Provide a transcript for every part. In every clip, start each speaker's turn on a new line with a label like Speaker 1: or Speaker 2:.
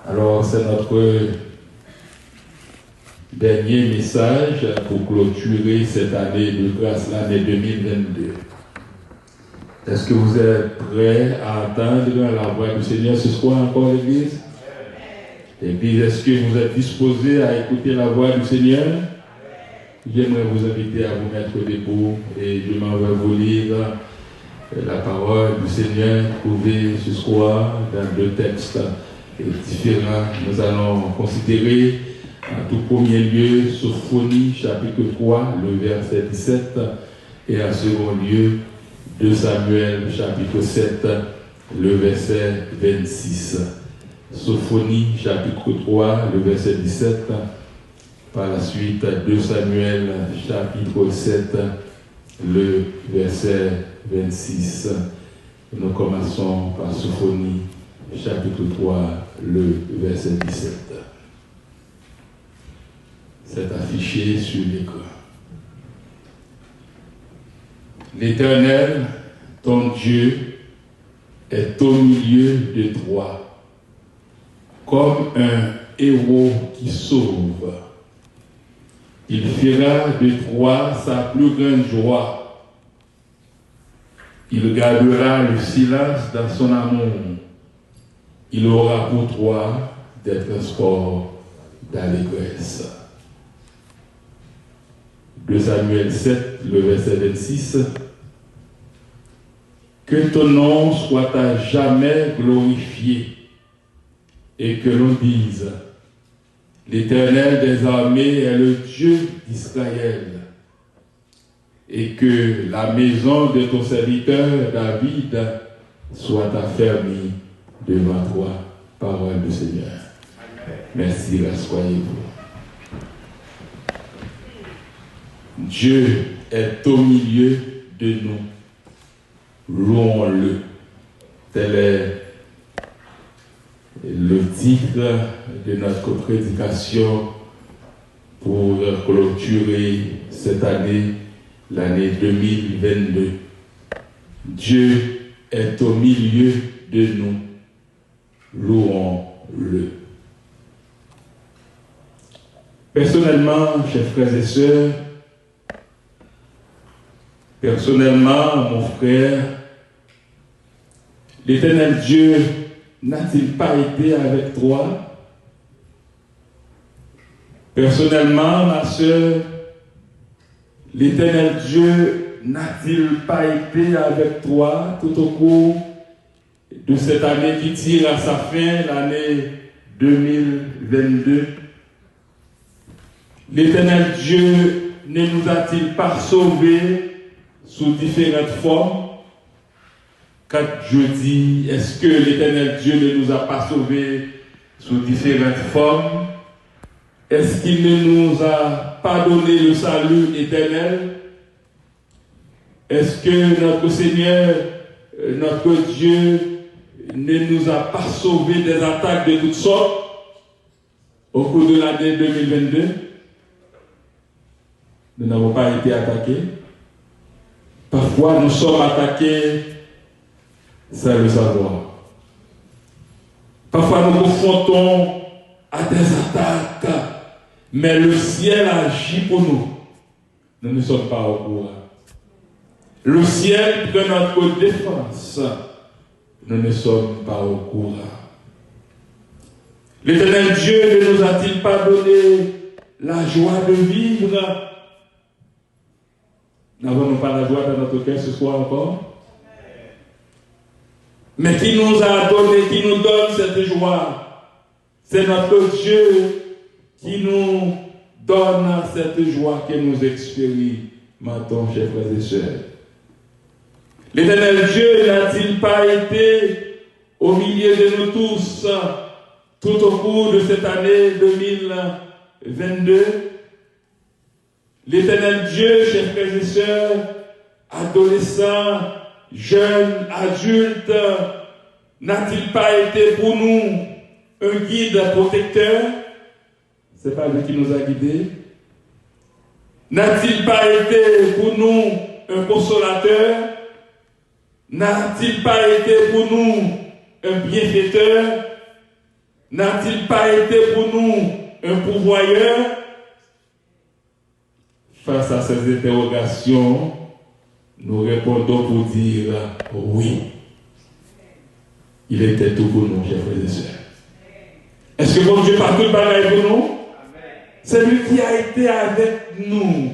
Speaker 1: Alors, c'est notre dernier message pour clôturer cette année de grâce, l'année 2022. Est-ce que vous êtes prêts à entendre la voix du Seigneur ce soir encore, l'Église? L'Église, est-ce que vous êtes disposés à écouter la voix du Seigneur? J'aimerais vous inviter à vous mettre debout et je m'en vais vous lire la parole du Seigneur trouvée ce soir dans deux textes différents. Nous allons considérer en tout premier lieu Sophonie chapitre 3, le verset 17, et en second lieu 2 Samuel chapitre 7, le verset 26. Sophonie chapitre 3, le verset 17, par la suite 2 Samuel chapitre 7, le verset 26. Nous commençons par Sophonie chapitre 3, le verset 17. C'est affiché sur l'écran. L'Éternel, ton Dieu, est au milieu de toi, comme un héros qui sauve. Il fera de toi sa plus grande joie. Il gardera le silence dans son amour. Il aura pour toi des transports d'allégresse. 2 Samuel 7, le verset 26. Que ton nom soit à jamais glorifié et que l'on dise: l'Éternel des armées est le Dieu d'Israël, et que la maison de ton serviteur David soit affermie devant toi. Parole du Seigneur. Merci, rassoyez-vous. Dieu est au milieu de nous. Louons-le. Tel est le titre de notre prédication pour clôturer cette année, l'année 2022. Dieu est au milieu de nous. Louons-le. Personnellement, chers frères et sœurs, personnellement, mon frère, l'Éternel Dieu n'a-t-il pas été avec toi? Personnellement, ma sœur, l'Éternel Dieu n'a-t-il pas été avec toi tout au cours de cette année qui tire à sa fin, l'année 2022? L'Éternel Dieu ne nous a-t-il pas sauvés sous différentes formes? Quand je dis, est-ce que l'Éternel Dieu ne nous a pas sauvés sous différentes formes? Est-ce qu'il ne nous a pas donné le salut éternel? Est-ce que notre Seigneur, notre Dieu, ne nous a pas sauvés des attaques de toutes sortes au cours de l'année 2022? Nous n'avons pas été attaqués. Parfois, nous sommes attaqués sans le savoir. Parfois, nous confrontons à des attaques, mais le ciel agit pour nous. Nous ne sommes pas au courant. Le ciel prend notre défense. Nous ne sommes pas au courant. L'Éternel Dieu ne nous a-t-il pas donné la joie de vivre? N'avons-nous pas la joie dans notre cœur ce soir encore? Mais qui nous a donné, qui nous donne cette joie? C'est notre Dieu qui nous donne cette joie que nous expérimentons, chers frères et sœurs. L'Éternel Dieu n'a-t-il pas été au milieu de nous tous tout au cours de cette année 2022? L'Éternel Dieu, chers frères et sœurs, adolescents, jeunes, adultes, n'a-t-il pas été pour nous un guide protecteur? C'est pas lui qui nous a guidés. N'a-t-il pas été pour nous un consolateur? N'a-t-il pas été pour nous un bienfaiteur? n'a-t-il pas été pour nous un pourvoyeur? Face à ces interrogations, nous répondons pour dire oui. Il était tout pour nous, chers frères et sœurs. Est-ce que bon Dieu pas tout pareil pour nous? C'est lui qui a été avec nous.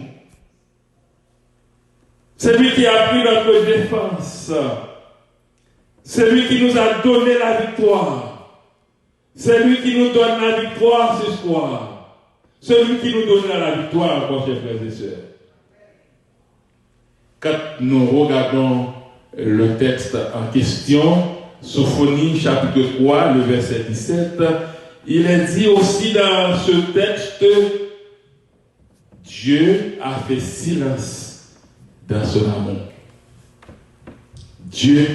Speaker 1: C'est lui qui a pris notre défense. C'est lui qui nous a donné la victoire. C'est lui qui nous donne la victoire ce soir. C'est lui qui nous donnera la victoire, encore, chers frères et sœurs. Quand nous regardons le texte en question, Sophonie chapitre 3, le verset 17, il est dit aussi dans ce texte, Dieu a fait silence dans son amour. Dieu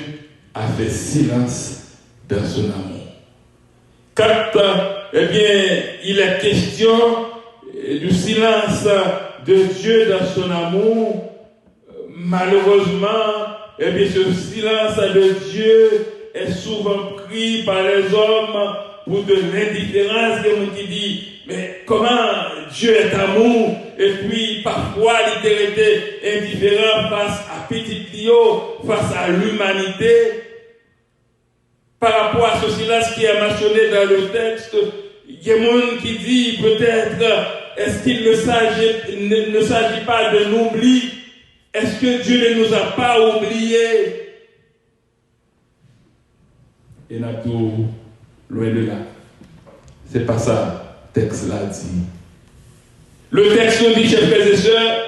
Speaker 1: a fait silence dans son amour. Quand il est question du silence de Dieu dans son amour, malheureusement, ce silence de Dieu est souvent pris par les hommes pour de l'indifférence, qui dit, mais comment Dieu est amour, et puis parfois il était indifférent face à Petit Clio, face à l'humanité. Par rapport à ce silence qui est mentionné dans le texte, il y a des gens qui dit peut-être, est-ce qu'il ne s'agit pas d'un oubli? Est-ce que Dieu ne nous a pas oubliés? Et n'a tout loin de là. C'est pas ça, le texte l'a dit. Le texte nous dit, chers frères et sœurs,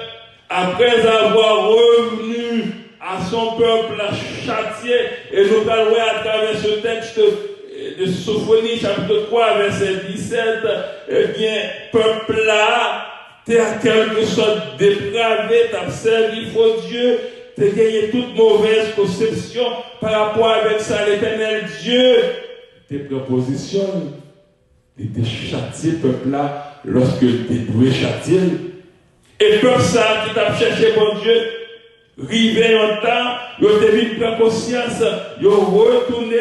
Speaker 1: après avoir revenu à son peuple châtié, et nous parlons à travers ce texte de Sophonie, chapitre 3, verset 17, peuple là, t'es à quelque sorte dépravé, t'as servi faux Dieu, t'as gagné toute mauvaise conception par rapport avec ça, l'éternel Dieu, tes propositions, t'es châtié, peuple là, lorsque t'es doué châtié. Et peuple ça, qui t'a cherché bon Dieu, rivé en temps, ils ont devenu prendre conscience, ils ont retourné,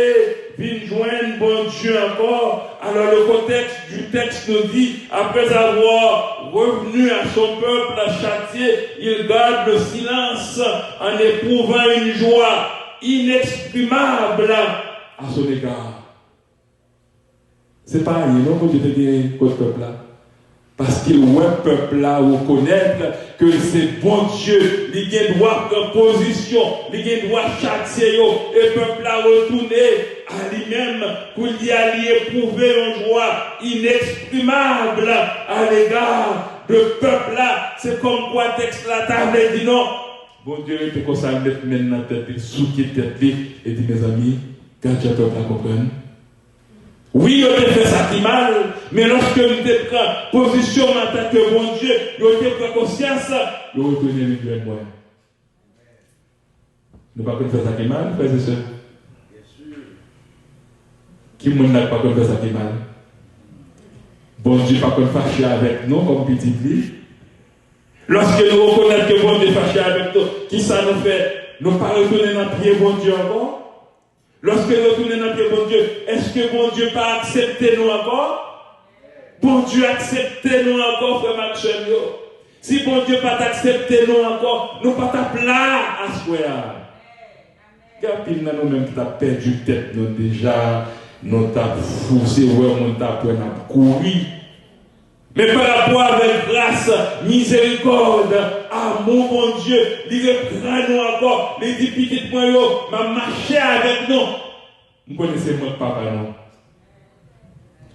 Speaker 1: ils joindre bon Dieu encore. Alors le contexte du texte nous dit, après avoir revenu à son peuple châtié, il garde le silence en éprouvant une joie inexprimable à son égard. C'est pareil, non, quand Dieu te dit contre le peuple là. Parce qu'il voit le peuple là reconnaître que c'est bon Dieu, il a droit de position, il a droit de châtier, et le peuple là retourner à lui-même pour y aller éprouver une joie inexprimable à l'égard de peuple là. C'est comme quoi le texte là, t'avais dit non. Bon Dieu, il te conseille de mettre maintenant tête, sous qui tête, et dit mes amis, quand tu as peuple à comprendre. Oui, on a fait ça qui mal, mais lorsque nous avons position en tant que bon Dieu, nous avons pris conscience, nous avons retourné le Dieu et moi. Nous ne pouvons pas faire ça qui mal, frères et sœurs. Bien sûr. Qui n'a pas fait ça qui mal? Bon Dieu n'a pas fâché avec nous comme petit pli. Lorsque nous reconnaissons que bon Dieu est fâché avec nous, qui ça nous fait? Nous ne pas retourner dans le pied bon Dieu encore? Lorsque nous retournons dans le bon Dieu, est-ce que bon Dieu pas accepté nous encore? Bon Dieu accepté nous encore, frère Maxwell. Si bon Dieu pas accepté nous encore, nous pas ta plat à ce moment-là. Capil dans nous-mêmes qui t'a perdu tête, nous déjà, nous t'a foussé, nous t'a couru. Mais par rapport avec grâce, miséricorde, amour, mon Dieu, il reprend nous encore, les dit petit point, m'a marché avec nous. Vous connaissez notre papa, non?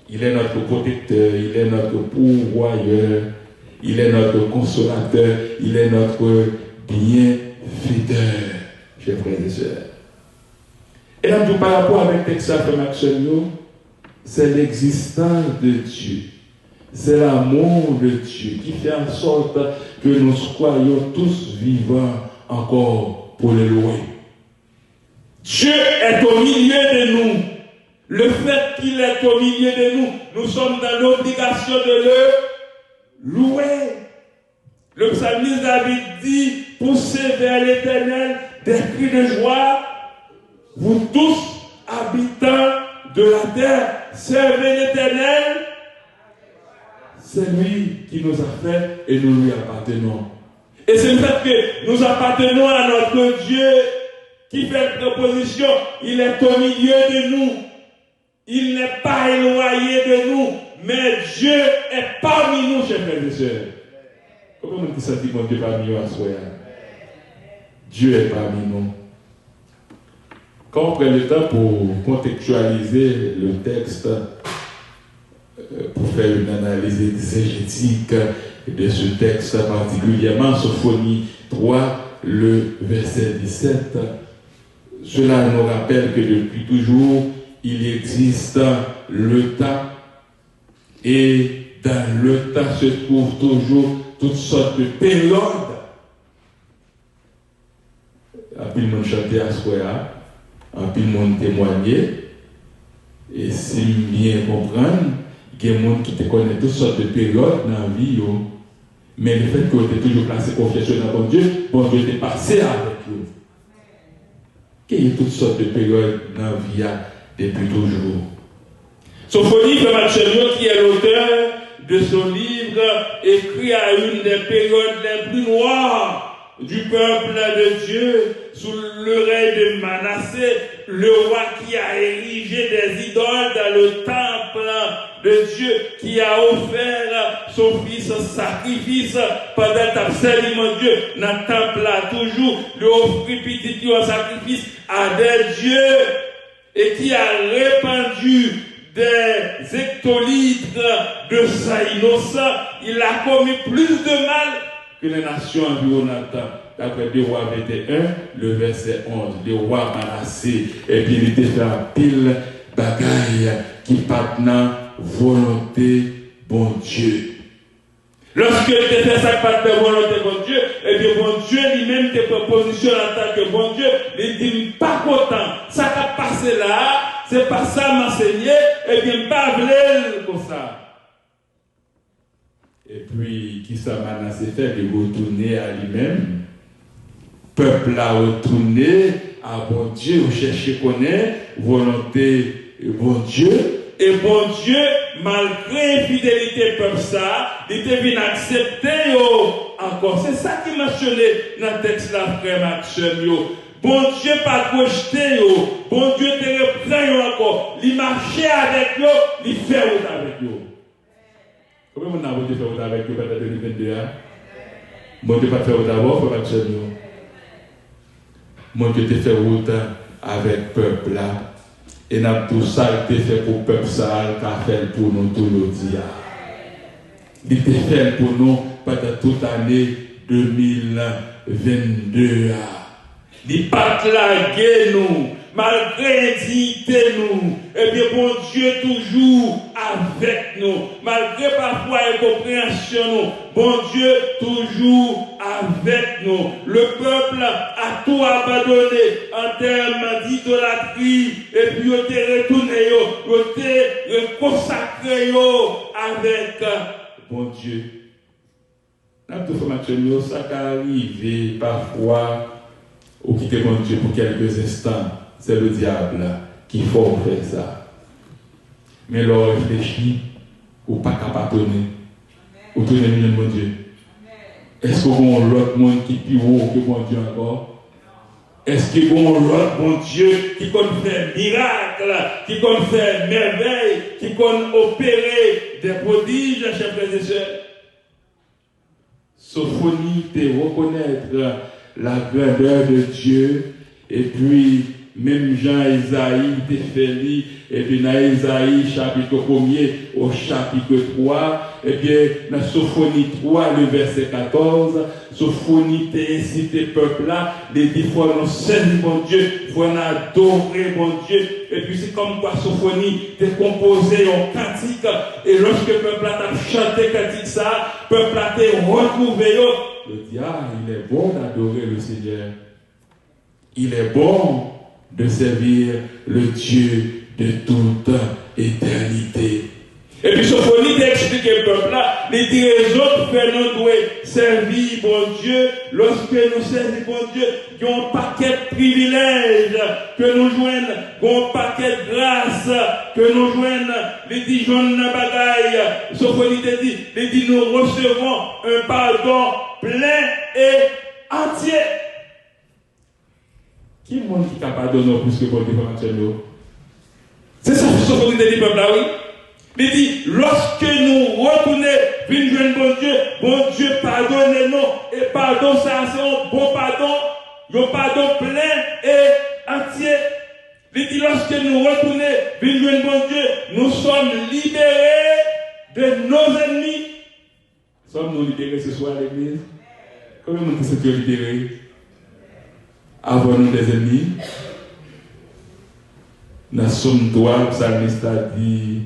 Speaker 1: Il est notre protecteur, il est notre pourvoyeur, il est notre consolateur, il est notre bienfaiteur, chers frères et sœurs. Et là, par rapport avec le texte de Maxwell, c'est l'existence de Dieu. C'est l'amour de Dieu qui fait en sorte que nous soyons tous vivants encore pour le louer. Dieu est au milieu de nous. Le fait qu'il est au milieu de nous, nous sommes dans l'obligation de le louer. Le psalmiste David dit, poussez vers l'Éternel des cris de joie, vous tous habitants de la terre, servez l'Éternel. C'est lui qui nous a fait et nous lui appartenons. Et c'est le fait que nous appartenons à notre Dieu qui fait une proposition. Il est au milieu de nous. Il n'est pas éloigné de nous. Mais Dieu est parmi nous, chers frères et sœurs. Comment nous sentons mon Dieu parmi nous à soi? Dieu est parmi nous. Quand on prend le temps pour contextualiser le texte, pour faire une analyse exégétique de ce texte, particulièrement Sophonie 3, le verset 17, cela nous rappelle que depuis toujours, il existe le temps, et dans le temps se trouvent toujours toutes sortes de périodes. Un peu le monde chantait à soi, un peu le monde témoignait, et si bien comprendre, il y a des gens qui te connaissent toutes sortes de périodes dans la vie, mais le fait que tu es toujours placé confiance dans bon Dieu t'est passé avec eux. Il y a toutes sortes de périodes dans la vie depuis toujours. Sophonie de Machelio, qui est l'auteur de son livre, écrit à une des périodes les plus noires du peuple de Dieu, sous le règne de Manassé, le roi qui a érigé des idoles dans le temple de Dieu, qui a offert son fils en sacrifice pendant l'absolument Dieu, dans le temple là, toujours, le offrir petit en sacrifice à des dieux, et qui a répandu des hectolitres de sang innocent. Il a commis plus de mal que les nations environnantes. D'après 2 Rois 21, le verset 11, le roi Manassé, et puis il était fait un pile bagaille qui partenant volonté bon Dieu. Lorsque tu fais ça par ta volonté bon Dieu, et bien bon Dieu lui-même te propositionne en tant que bon Dieu, il dit pas content. Ça qui a passé là, c'est pas ça m'enseigner, et bien pas v'lait comme ça. Et puis, qui ça Manassé fait de retourner à lui-même. Peuple a retourné à bon Dieu, chercher connaître volonté bon Dieu. Et bon Dieu, malgré l'infidélité peuple ça, il était venu accepter encore. C'est ça qui m'a mentionné dans le texte là, frère Maxime. Bon Dieu pas projeté, bon Dieu te reprend encore. Il marchait avec eux, il fait route avec eux. Comment on a voté faire route avec eux pendant 2022? Bon Dieu pas faire route d'abord, frère Maxime. Bon Dieu te fait route avec le peuple là. Et nous avons tout ça qui fait pour le peuple, ça qui a fait pour nous tout le dia. Il était fait pour nous pendant toute l'année 2022. Il pas laguer nous, malgré l'indignité nous. Et bien bon Dieu toujours avec nous. Malgré parfois l'incompréhension nous. Bon Dieu toujours avec nous. Le peuple a tout abandonné en termes d'idolâtrie. Et puis il était retourné, il était consacré avec bon Dieu. Dans toute formation, ça arrive parfois. Ou quitter mon Dieu pour quelques instants, c'est le diable qui faut faire ça. Mais l'on réfléchit, ou pas capable de tourner, ou tourner le mon Dieu. Est-ce qu'il y a l'autre monde qui est plus haut que mon Dieu encore? Est-ce qu'il y a l'autre mon Dieu qui peut faire miracle, qui peut faire merveille, qui peut opérer des prodiges, chers frères et sœurs? Sophonie, te reconnaître la grandeur de Dieu, et puis même Jean Isaïe te fait lire, et puis dans Isaïe chapitre 1er au chapitre 3, et bien dans Sophonie 3 le verset 14, Sophonie te incite le peuple là, les dit faut nous servir bon Dieu, faut nous adorer bon Dieu, et puis c'est comme quoi Sophonie te composé en cantique, et lorsque le peuple a chanté cantique ça, le peuple a te retrouvé. Le diable, il est bon d'adorer le Seigneur. Il est bon de servir le Dieu de toute éternité. Et puis Sophonie t'a expliqué le peuple là, les dit les autres frères nous doivent servir bon Dieu, lorsque nous servons bon Dieu, il y a un paquet de privilèges que nous joignons, un paquet de grâces que nous joignons, les dit jeunes bagaille, Sophonie t'a dit, les dit nous recevons un pardon plein et entier. Qui est le monde qui est capable de donner plus que bon Dieu pour nous? C'est ça que Sophonie t'a dit peuple là, oui. Il dit, lorsque nous retournons, venons bon Dieu pardonne-nous. Et pardon, ça c'est un bon pardon, un pardon plein et entier. Il dit, lorsque nous retournons, venons bon Dieu, nous sommes libérés de nos ennemis. Sommes-nous libérés ce soir à l'église? Comment nous sommes libérés? Avons-nous des ennemis? Dans Somme 3, le psalmiste a dit,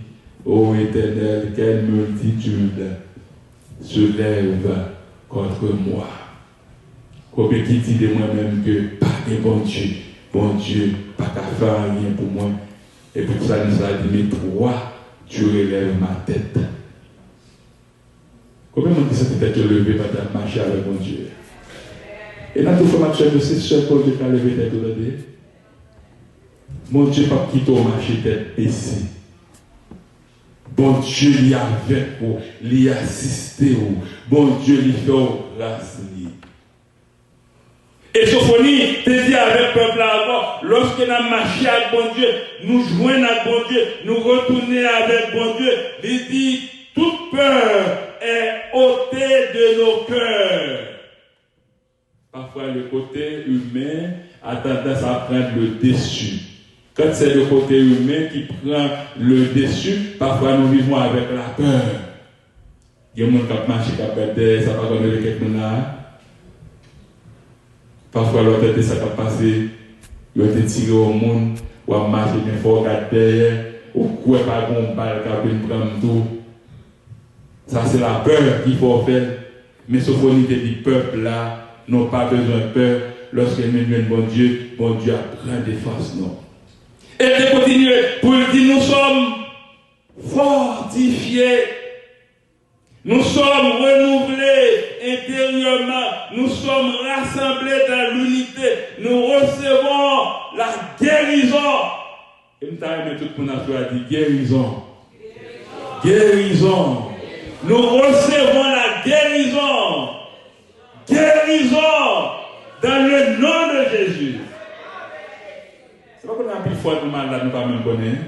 Speaker 1: ô Éternel, quelle multitude se lève contre moi. Combien qui dit de moi-même que pas de bon Dieu, pas qu'à faire rien pour moi. Et puis ça nous a dit, mais toi, tu relèves ma tête. Combien on dit ça peut être levé pour marcher avec mon Dieu? Et là, tout le monde c'est seul pour Dieu qui a levé tête aujourd'hui. Mon Dieu, pas quitter au marché tête baissée. Bon Dieu, il y a avec vous, il y a assisté vous. Bon Dieu, il fait grâce. Et Sophonie te dit avec le peuple avant, lorsque nous avons marché avec bon Dieu, nous joignons avec bon Dieu, nous retournons avec bon Dieu, il dit, toute peur est ôtée de nos cœurs. Parfois, le côté humain a tendance à prendre le dessus. Quand c'est le côté humain qui prend le dessus, parfois nous vivons avec la peur. Il y a des gens qui marchent, qui perdent, ça va pas donner quelqu'un là. Parfois, l'autre tête, ça va passer, il va te tirer au monde, ou à marcher bien fort, derrière, ou quoi pas bon balle, qui va prendre tout. Ça, c'est la peur qu'il faut faire. Mais Sophonie te dit, peuple là, n'ont pas besoin de peur. Lorsqu'ils viennent bon Dieu apprend défense, non. Et de continuer pour dire, nous sommes fortifiés. Nous sommes renouvelés intérieurement. Nous sommes rassemblés dans l'unité. Nous recevons la guérison. Et nous avons tout le monde a dit guérison. Guérison. Nous recevons la guérison. Guérison dans le nom de Jésus. C'est pas qu'on a plus foi de malade, nous ne pas même connaître.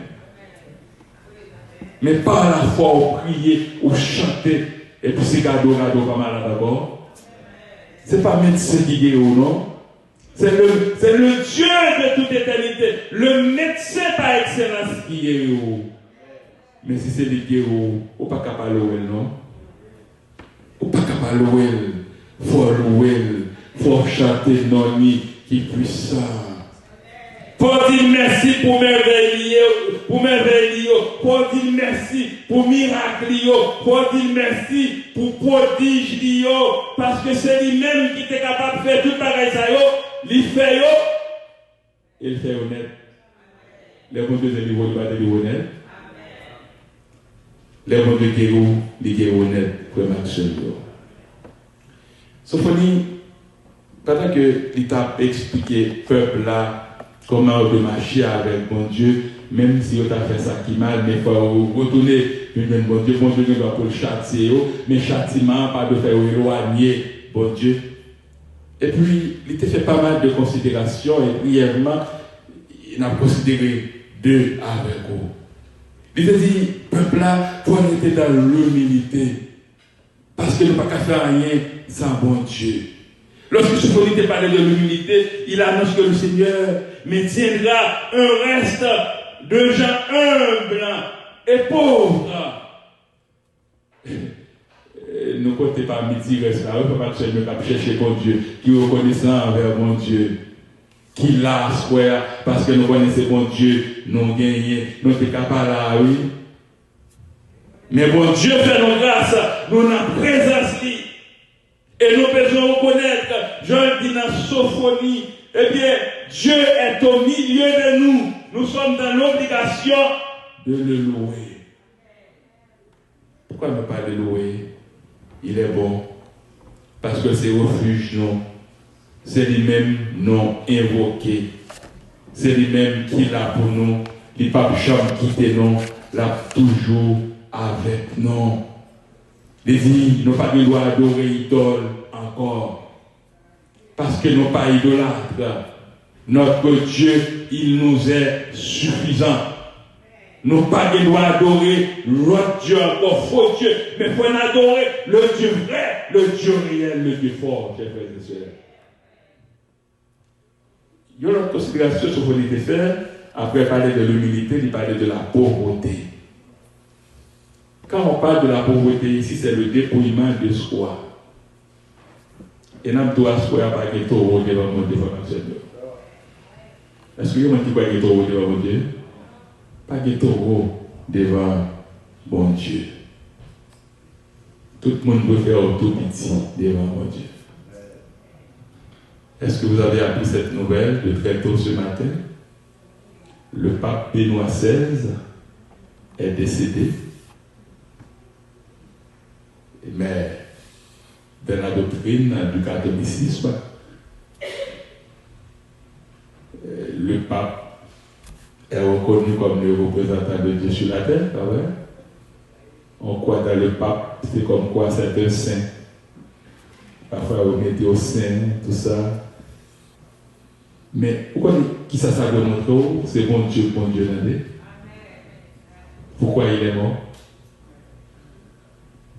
Speaker 1: Mais par la foi, on prie, on chante, et puis c'est gado, pas malade d'abord. C'est pas médecin qui guérit ou non. C'est le Dieu de toute éternité, le médecin par excellence qui guérit. Mais si c'est lui qui guérit, on n'est pas capable de louer, non? On n'est pas capable de louer. Il faut louer, il faut chanter non lui qui est puissant. Pour dire merci pour merveille, pour dire merci pour miracle, pour dire merci pour prodige, parce que c'est lui-même qui est capable de faire tout pareil ça, il fait et il fait honnête. Les bons Dieu, ils vont pas dire honnête. Les bons Dieu, ils sont honnêtes pour marcher. Sophonie, pendant que l'État expliqué peuple là, comment on peut marcher avec bon Dieu, même si on a fait ça qui mal, mais il faut retourner vers bon Dieu doit pour le châtier, mais châtiment, pas de faire éloigner bon Dieu. Et puis, il a fait pas mal de considérations, et brièvement, il a considéré deux avec vous. Il a dit, peuple là, toi, on était dans l'humilité, parce que nous ne pouvons pas faire rien sans bon Dieu. Lorsque Sophonie te parlait de l'humilité, il annonce que le Seigneur maintiendra un reste de gens humbles et pauvres. Nous ne comptons pas midi reste là, on ne peut pas chercher bon Dieu, qui est reconnaissant envers bon Dieu, qui l'a square, parce que nous connaissons bon Dieu, nous gagnons, nous sommes capables là, oui. Mais bon Dieu fait nos grâces, nous avons présence. Et nous devons reconnaître, je dis dans Sophonie, eh bien, Dieu est au milieu de nous. Nous sommes dans l'obligation de le louer. Pourquoi ne pas le louer? Il est bon. Parce que c'est refuge, non. C'est lui-même non invoqué. C'est lui-même qui l'a pour nous. Il n'a pas jamais quitté nous. L'a toujours avec nous. Il dit, nous pas besoin adorer idole encore. Parce que nous pas idolâtres. Notre Dieu, il nous est suffisant. Nous pas besoin adorer l'autre Dieu encore, faux Dieu. Mais il faut adorer le Dieu vrai, le Dieu réel, le Dieu fort, chers frères et sœurs. Il y a une autre considération sur ce qu'il faire. Après parler de l'humilité, il parlait de la pauvreté. Quand on parle de la pauvreté ici, c'est le dépouillement de soi. Et nous doit soi pas que taureau devant mon Dieu. Est-ce qu'il y a qui croit que taureau devant mon Dieu? Pas que taureau devant mon Dieu. Tout le monde peut faire tout petit devant mon Dieu. Est-ce que vous avez appris cette nouvelle de très tôt ce matin? Le pape Benoît XVI est décédé. Mais dans la doctrine du catholicisme, le pape est reconnu comme le représentant de Dieu sur la terre, pas vrai? On croit dans le pape, c'est comme quoi c'est un saint. Parfois on met au saint, tout ça. Mais pourquoi qui ça démontre? C'est bon Dieu, pourquoi il est mort?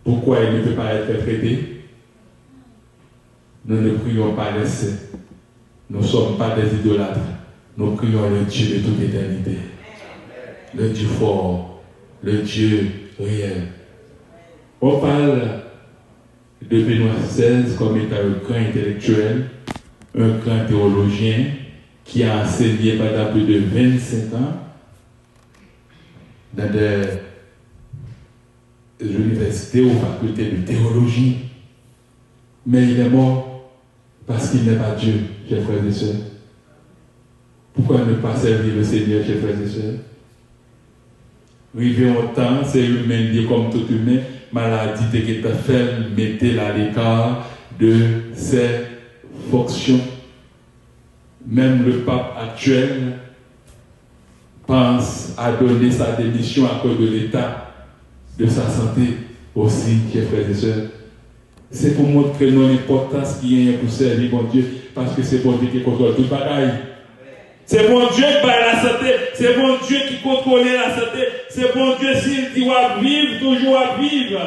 Speaker 1: Pourquoi il ne peut pas être traité? Nous ne prions pas les saints. Nous ne sommes pas des idolâtres. Nous prions le Dieu de toute éternité. Le Dieu fort. Le Dieu réel. On parle de Benoît XVI comme étant un grand intellectuel, un grand théologien qui a enseigné pendant plus de 25 ans dans des universités ou facultés de théologie. Mais il est mort parce qu'il n'est pas Dieu, chers frères et sœurs. Pourquoi ne pas servir le Seigneur, chers frères et sœurs? Rivé au temps, c'est humain, dit comme tout humain, maladie de qui t'a fait, mettez-la à l'écart de ses fonctions. Même le pape actuel pense à donner sa démission à cause de l'état de sa santé aussi, chers frères et sœurs. C'est pour montrer l'importance qu'il y a pour servir mon Dieu, parce que c'est bon Dieu qui contrôle toute bagaille. C'est bon Dieu qui baille la santé, c'est bon Dieu qui contrôle la santé, c'est bon Dieu s'il dit à vivre, toujours à vivre.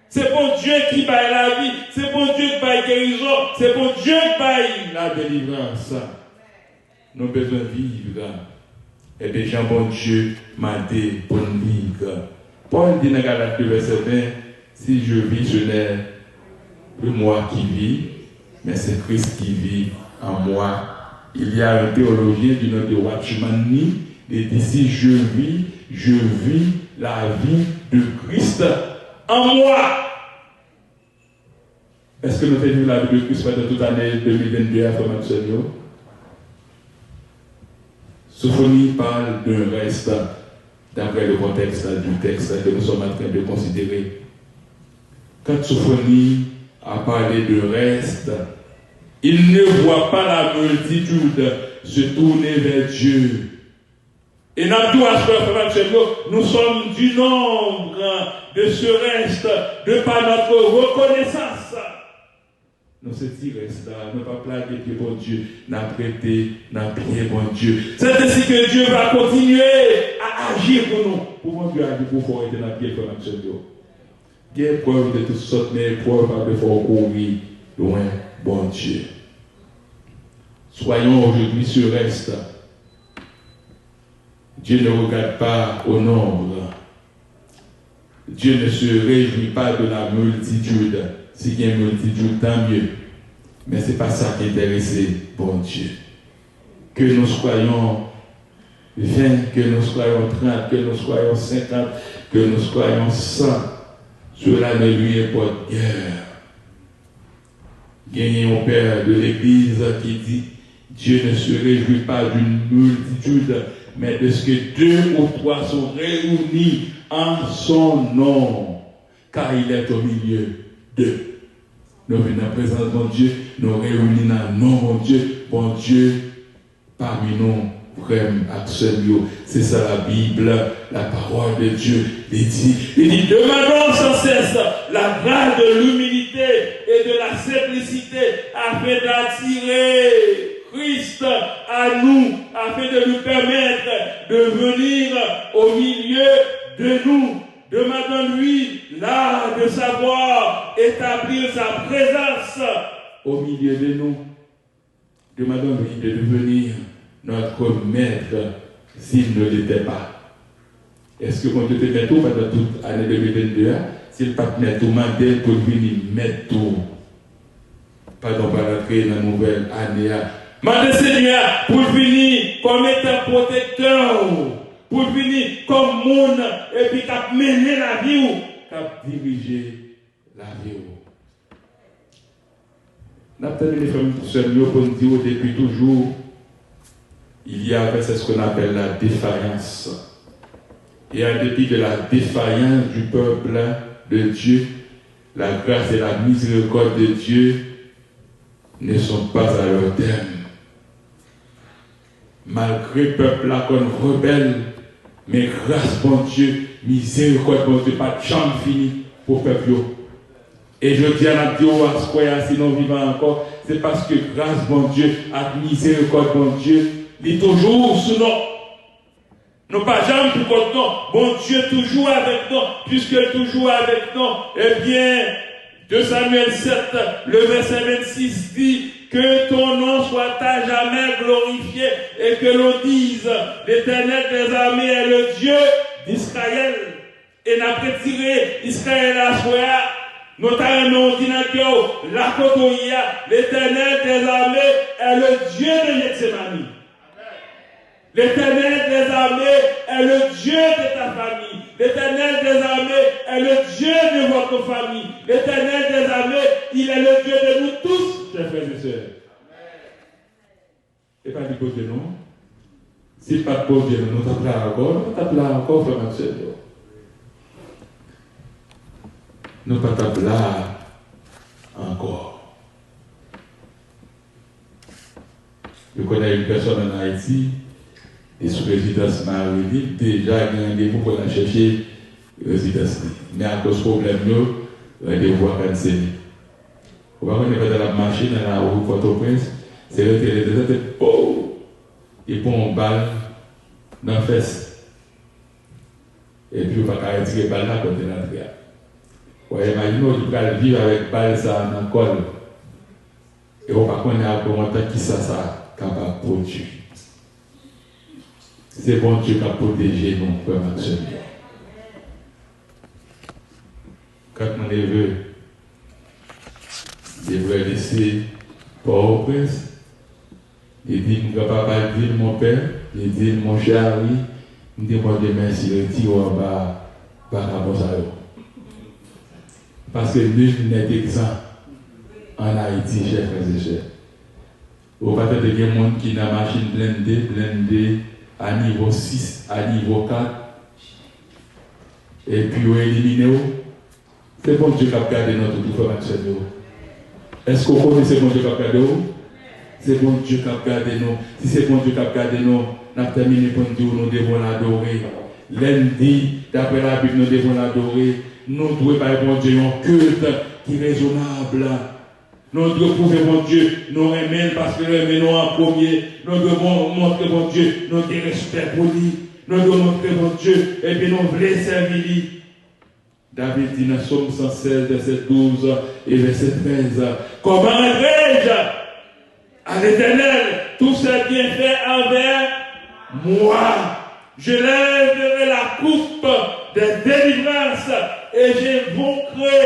Speaker 1: C'est bon Dieu qui baille la vie, c'est bon Dieu qui baille guérison, c'est bon Dieu qui baille la délivrance. Nous avons besoin de vivre. Et bien, Jean, bon Dieu m'a dit pour nous vivre. Paul dit dans Galates verset 20, si je vis, ce n'est plus moi qui vis, mais c'est Christ qui vit en moi. Il y a un théologien du nom de Watchman Nee, et dit si je vis la vie de Christ en moi. Est-ce que nous faisons la vie de Christ pendant toute l'année 2022 à Formation? Sophonie parle d'un reste, d'après le contexte du texte que nous sommes en train de considérer. Quand Sophonie a parlé de reste, il ne voit pas la multitude se tourner vers Dieu. Et nous sommes du nombre de ce reste de par notre reconnaissance. Nous sommes dit reste là, ne pas plaquer que bon Dieu n'a prêté, n'a prié bon Dieu. C'est ainsi que Dieu va continuer à agir pour nous. Pour mon Dieu agir pour pouvoir être dans la pied comme absolument. Il y a preuve de toutes sortes, mais preuve de faire courir loin, bon Dieu. Soyons aujourd'hui ce reste. Dieu ne regarde pas au nombre. Dieu ne se réjouit pas de la multitude. S'il y a une multitude, tant mieux. Mais ce n'est pas ça qui intéresse bon Dieu. Que nous soyons 20, que nous soyons 30, que nous soyons 50, que nous soyons 100, cela ne lui importe guère. Gagnez un père de l'Église qui dit Dieu ne se réjouit pas d'une multitude, mais de ce que 2 ou 3 sont réunis en son nom. car il est au milieu d'eux. Nous venons en présence de mon Dieu, nous réunissons dans mon Dieu, bon Dieu, parmi nous, frères, absolument. C'est ça la Bible, la parole de Dieu. Il dit, demandons sans cesse la grâce de l'humilité et de la simplicité afin d'attirer Christ à nous, afin de nous permettre de venir au milieu de nous. Demandons-lui l'art de savoir établir sa présence au milieu de nous. Demandons-lui de devenir notre maître s'il ne l'était pas. Est-ce que quand tu te mets tout pendant toute l'année 2022, s'il ne pas te mettre tout, mandel pour venir mettre tout, pardon, par l'entrée dans la nouvelle année, mandel Seigneur pour venir comme étant protecteur, pour venir comme monde, et puis cap mener la vie, cap diriger la vie. Nous avons terminé pour nous dire depuis toujours, il y avait ce qu'on appelle la défaillance. Et en dépit de la défaillance du peuple de Dieu, la grâce et la miséricorde de Dieu ne sont pas à leur terme. Malgré le peuple là qu'on rebelle, mais grâce bon Dieu, miséricorde bon Dieu, pas de chambre finie pour le peuple. Et je dis à la Dieu, si nous vivons encore, c'est parce que grâce bon Dieu, avec miséricorde bon Dieu, il est toujours sous nous. Nous pas jamais pour content. Bon Dieu toujours avec nous, puisque toujours avec nous. Eh bien, 2 Samuel 7, le verset 26 dit que ton nom soit à jamais glorifié et que l'on dise l'Éternel des armées est le Dieu d'Israël. Et n'a pas tiré Israël à soi. Notamment, on dit dans la Kotoïa, l'Éternel des armées est le Dieu de Gethsémani. L'Éternel des armées est le Dieu de ta famille. L'Éternel des armées est le Dieu de votre famille. L'Éternel des armées, il est le Dieu de nous tous, chers frères et sœurs. Et pas du côté non. Si pas de beau Dieu, nous t'appelons encore, frère et sœurs. Nous pas t'appelons encore. Je connais une personne en Haïti. Et sous résidence Marie, déjà, il y a un rendez-vous pour la chercher résidence. Mais à cause du problème, rendez-vous à canceller. Vous voyez, on est dans la machine, dans la rue Port-au-Prince, c'est le téléviseur, et pour une balle dans la fesse. Et puis, on va retirer la balle là quand on est entré. Vous voyez, imaginez, on va vivre avec balle ça dans le col. Et on va connaître comment qui ça capable de produire. C'est bon Dieu qui a protégé nos frères Maxime. Quand mon neveu devrait laisser Port-au-Prince, il dit, papa, il dit, mon père, il dit, mon cher, il me demande merci, il dit, on va pas parce que nul n'est exempt en Haïti, chers frères et sœurs. Au pas de des gens qui ont une machine blindée, à niveau 6, à niveau 4, et puis on élimine. C'est bon Dieu qui a gardé notre information. Est-ce qu'on connaît ce bon Dieu qui a gardé nous? C'est bon Dieu qui a gardé nous. Si c'est bon Dieu qui a gardé nous, nous avons terminé pour nous dire nous devons l'adorer. Lundi, d'après la Bible, nous devons l'adorer. Nous devons pas bon Dieu un culte qui est raisonnable. Nous devons prouver mon Dieu, nous aimons parce que nous aimons en premier. Nous devons montrer mon Dieu, nous avons respect pour lui. Nous devons montrer mon Dieu, et puis nous voulons servir lui. David dit dans Psaume 116, verset 12 et verset 13. Comment rendre à l'Éternel tous ses bienfaits envers moi? Je lèverai la coupe des délivrances et j'évoquerai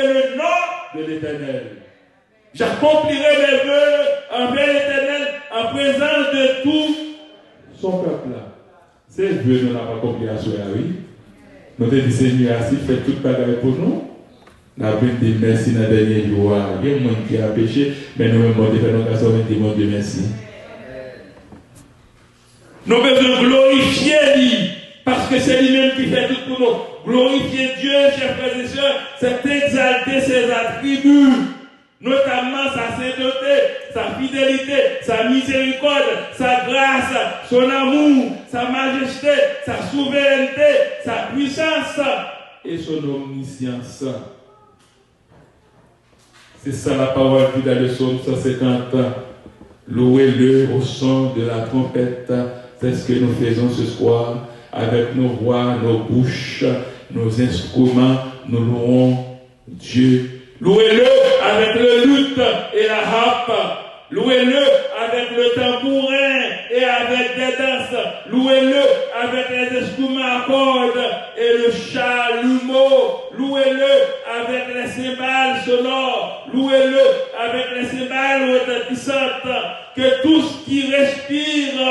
Speaker 1: le nom de l'Éternel. J'accomplirai mes vœux envers l'Éternel en présence de tout son peuple. Ces vœux nous n'avons pas accompli à soi, oui. Nous avons dit, Seigneur, si fait toute bagarre pour nous, nous avons dit merci dans le dernier jour. Il y a des gens qui ont péché, mais nous avons dit, nous avons dit, mon Dieu, merci. Nous devons glorifier lui Parce que c'est lui-même qui fait tout pour nous. Glorifier Dieu, chers frères et sœurs, c'est exalter ses attributs, notamment sa sainteté, sa fidélité, sa miséricorde, sa grâce, son amour, sa majesté, sa souveraineté, sa puissance et son omniscience. C'est ça la parole qui dans le psaume 150. Louez-le au son de la trompette. C'est ce que nous faisons ce soir avec nos voix, nos bouches, nos instruments. Nous louons Dieu. Louez-le avec le luth et la harpe. Louez-le avec le tambourin et avec des danses. Louez-le avec les instruments à cordes et le chalumeau. Louez-le avec les cymbales sonores. Louez-le avec les cymbales retentissantes. Que tout ce qui respire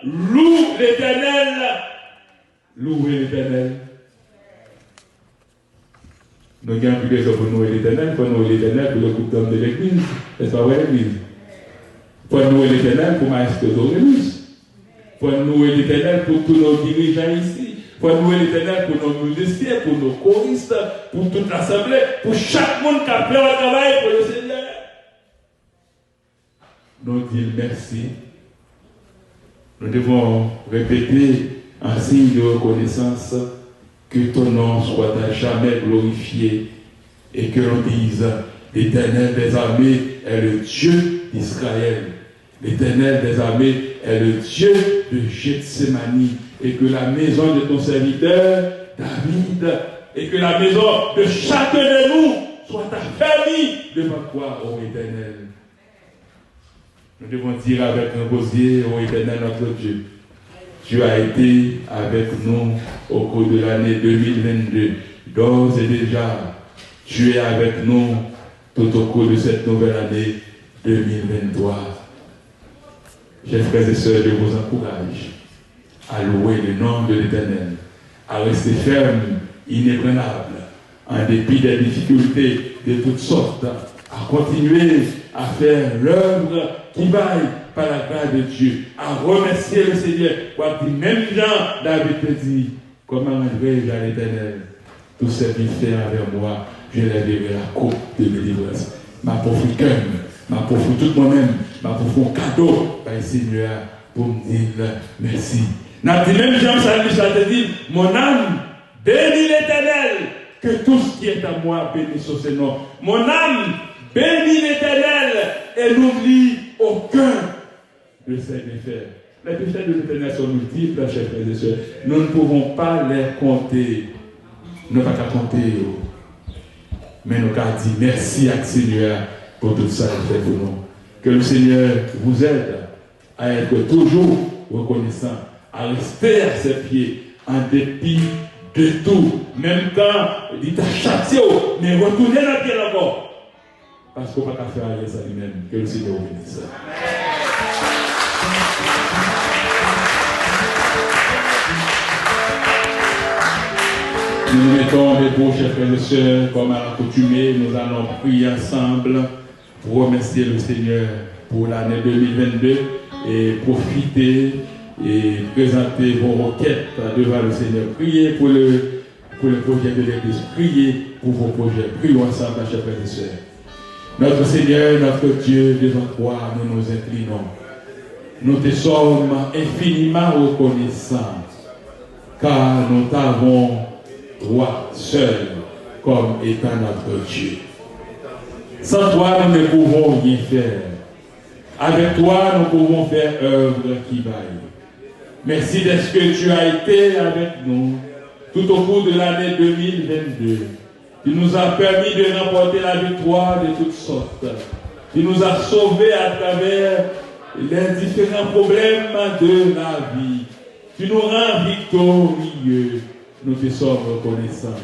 Speaker 1: loue l'Éternel. Louez l'Éternel. Nous avons plus de pour nous l'Éternel, pour nous l'Éternel, pour le groupe d'hommes de l'Église. C'est pas vrai l'Église. Pour nous l'Éternel, pour Maestro Dorémus. Pour nous l'Éternel, pour tous nos dirigeants ici. Pour nous l'Éternel, pour nos musiciens, pour nos choristes, pour toute l'Assemblée, pour chaque monde qui a fait le travail pour le Seigneur. Nous disons merci. Nous devons répéter en signe de reconnaissance que ton nom soit à jamais glorifié et que l'on dise l'Éternel des armées est le Dieu d'Israël. L'Éternel des armées est le Dieu de Gethsémani et que la maison de ton serviteur David et que la maison de chacun de nous soit affermie devant toi, ô Éternel. Nous devons dire avec un gosier, ô Éternel notre Dieu, tu as été avec nous au cours de l'année 2022. D'ores et déjà, tu es avec nous tout au cours de cette nouvelle année 2023. Chers frères et sœurs, je vous encourage à louer le nom de l'Éternel, à rester ferme, inébranlable, en dépit des difficultés de toutes sortes, à continuer à faire l'œuvre qui vaille par la grâce de Dieu, à remercier le Seigneur. Pour dire, même Jean, David te dit, comment rendrai-je à l'Éternel tout ce qu'il fait envers moi, je lèverai la coupe de mes délivrance. Ma pauvre cœur, ma pauvre tout moi-même, ma pauvre cadeau, par le Seigneur, pour me dire merci. N'a dit même Jean, ça te dit, mon âme, bénis l'Éternel, que tout ce qui est à moi bénisse son nom. Mon âme, bénis l'Éternel et n'oublie aucun de ses méfaits. Les péchés de l'Éternel sont multiples, chers frères et sœurs. Nous ne pouvons pas les compter. Nous ne pouvons pas compter. Mais nous avons dit merci à Seigneur pour tout ça qu'il fait pour nous. Que le Seigneur vous aide à être toujours reconnaissant, à rester à ses pieds en dépit de tout. Même quand il t'a châtié, mais retournez dans le pied encore. Parce qu'on ne peut pas faire rien ça lui-même. Que le Seigneur vous bénisse. Nous nous mettons debout, chers frères et sœurs, comme à l'accoutumée, nous allons prier ensemble pour remercier le Seigneur pour l'année 2022 et profiter et présenter vos requêtes devant le Seigneur. Priez pour le projet de l'Église. Priez pour vos projets. Prions ensemble, chers frères et sœurs. Notre Seigneur, notre Dieu, devant toi, nous nous inclinons. Nous te sommes infiniment reconnaissants, car nous t'avons, toi seul, comme étant notre Dieu. Sans toi, nous ne pouvons rien faire. Avec toi, nous pouvons faire œuvre qui vaille. Merci d'être que tu as été avec nous tout au cours de l'année 2022. Tu nous as permis de remporter la victoire de toutes sortes. Tu nous as sauvés à travers les différents problèmes de la vie. Tu nous rends victorieux. Nous te sommes reconnaissants.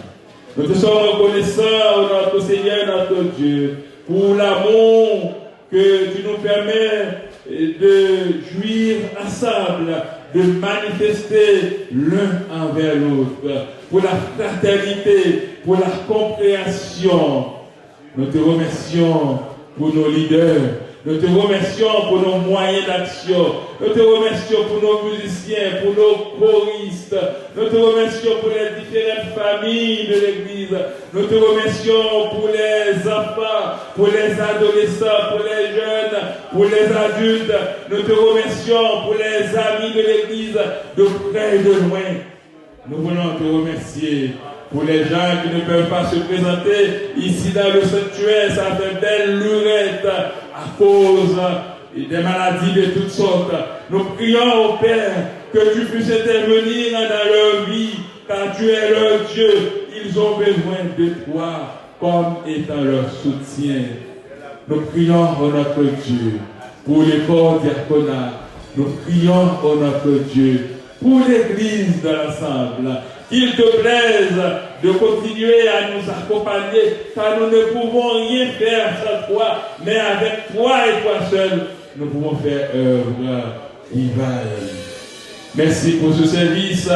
Speaker 1: Nous te sommes reconnaissants, notre Seigneur, notre Dieu, pour l'amour que tu nous permets de jouir ensemble, de manifester l'un envers l'autre, pour la fraternité, pour la compréhension. Nous te remercions pour nos leaders. Nous te remercions pour nos moyens d'action. Nous te remercions pour nos musiciens, pour nos choristes. Nous te remercions pour les différentes familles de l'Église. Nous te remercions pour les enfants, pour les adolescents, pour les jeunes, pour les adultes. Nous te remercions pour les amis de l'Église, de près et de loin. Nous voulons te remercier pour les gens qui ne peuvent pas se présenter ici dans le sanctuaire. Ça fait belle lurette à cause des maladies de toutes sortes. Nous prions au Père que tu puisses intervenir dans leur vie, car tu es leur Dieu. Ils ont besoin de toi comme étant leur soutien. Nous prions au notre Dieu pour les corps diaconat. Nous prions au notre Dieu pour l'Église de l'ensemble. Qu'il te plaise de continuer à nous accompagner, car nous ne pouvons rien faire sans toi, mais avec toi et toi seul, nous pouvons faire œuvre divine. Merci pour ce service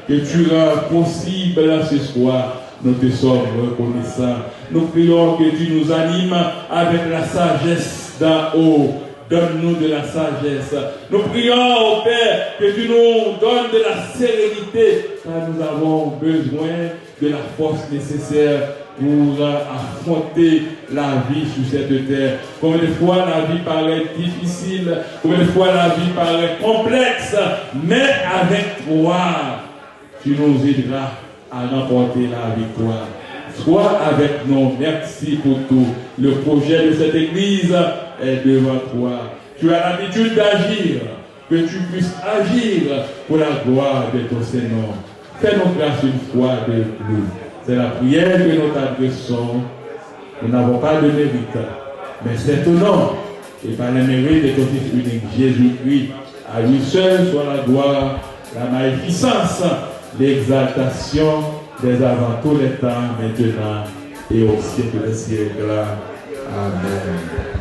Speaker 1: que tu rends possible ce soir. Nous te sommes reconnaissants. Nous prions que tu nous animes avec la sagesse d'en haut. Donne-nous de la sagesse. Nous prions au Père que tu nous donnes de la sérénité, car nous avons besoin de la force nécessaire pour affronter la vie sur cette terre. Combien de fois la vie paraît difficile, combien de fois la vie paraît complexe, mais avec toi, tu nous aideras à remporter la victoire. Sois avec nous. Merci pour tout. Le projet de cette église est devant toi. Tu as l'habitude d'agir. Que tu puisses agir pour la gloire de ton Seigneur. Fais-nous grâce une fois de plus. C'est la prière que nous t'adressons. Nous n'avons pas de mérite, mais c'est au nom et par le mérite de ton Fils unique, Jésus-Christ. À lui seul soit la gloire, la magnificence, l'exaltation dès avant tous les temps, maintenant et au siècle des siècles. Amen.